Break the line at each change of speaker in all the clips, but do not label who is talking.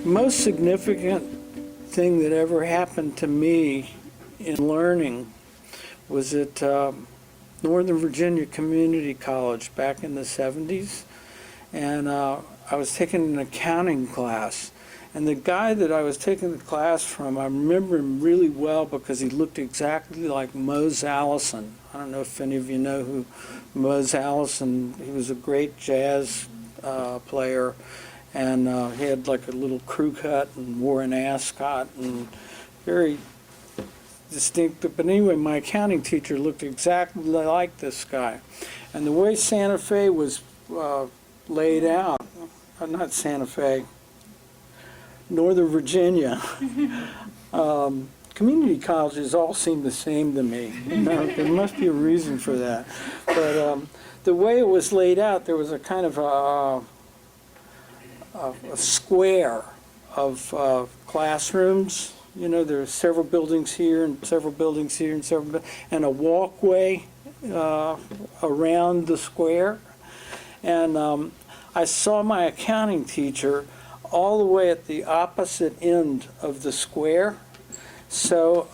Most significant thing that ever happened to me in learning was at Northern Virginia Community College back in the 70s. And I was taking an accounting class. And the guy that I was taking the class from, I remember him really well because he looked exactly like Mose Allison. I don't know if any of you know who Mose Allison, he was a great jazz player. And he had like a little crew cut and wore an ascot and very distinct. But anyway, my accounting teacher looked exactly like this guy. And the way Santa Fe was laid out, not Santa Fe, Northern Virginia, community colleges all seem the same to me. You know, there must be a reason for that. But the way it was laid out, there was a kind of a square of classrooms. You know, there are several buildings here and several buildings here and a walkway around the square. And I saw my accounting teacher all the way at the opposite end of the square. So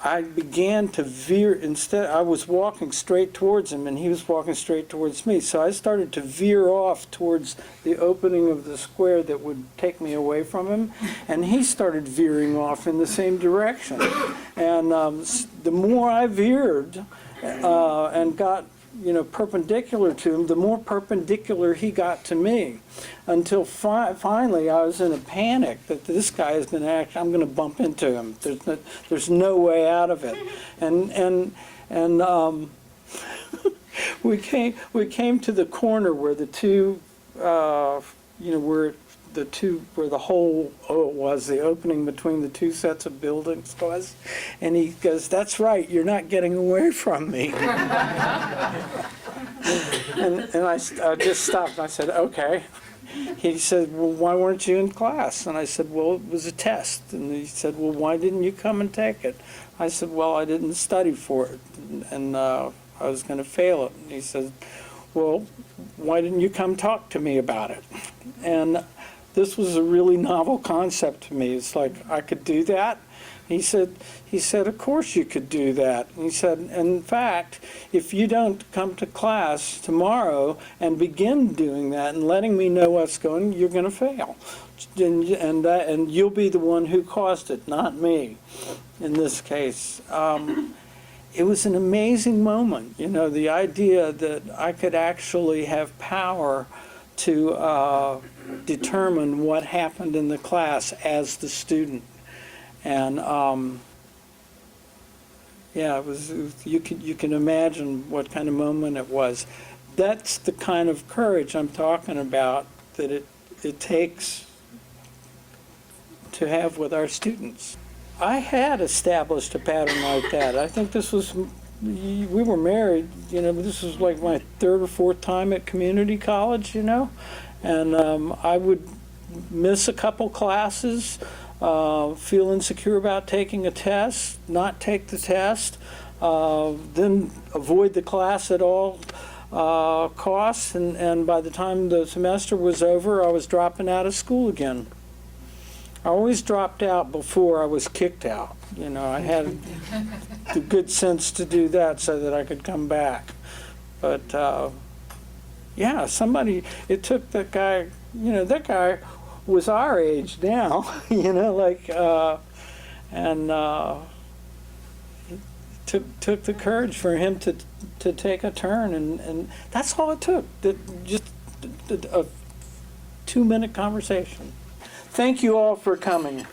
I began to veer. Instead, I was walking straight towards him and he was walking straight towards me. So I started to veer off towards the opening of the square that would take me away from him. And he started veering off in the same direction. And the more I veered and got perpendicular to him, the more perpendicular he got to me, until finally I was in a panic that this guy is going to I'm going to bump into him. There's no way out of it, and we came to the corner where the two, where the hole was, the opening between the two sets of buildings was, and he goes, "That's right, you're not getting away from me." and I just stopped. I said, "Okay." He said, "Well, why weren't you in class?" And I said, "Well, it was a test." And he said, "Well, why didn't you come and take it?" I said, "Well, I didn't study for it, and I was going to fail it." And he said, "Well, why didn't you come talk to me about it?" And this was a really novel concept to me. It's like, I could do that? He said, "Of course you could do that." And he said, "In fact, if you don't come to class tomorrow and begin doing that and letting me know what's going, you're going to fail. And you'll be the one who caused it, not me, in this case." It was an amazing moment, the idea that I could actually have power to determine what happened in the class as the student. And it was you can imagine what kind of moment it was. That's the kind of courage I'm talking about that it takes to have with our students. I had established a pattern like that. I think this was, we were married, this was like my third or fourth time at community college, and I would miss a couple classes, feel insecure about taking a test, not take the test, then avoid the class at all costs, and by the time the semester was over, I was dropping out of school again. I always dropped out before I was kicked out. I had the good sense to do that so that I could come back. But it took that guy, that guy was our age now, it took the courage for him to take a turn, and that's all it took, just a 2-minute conversation. Thank you all for coming.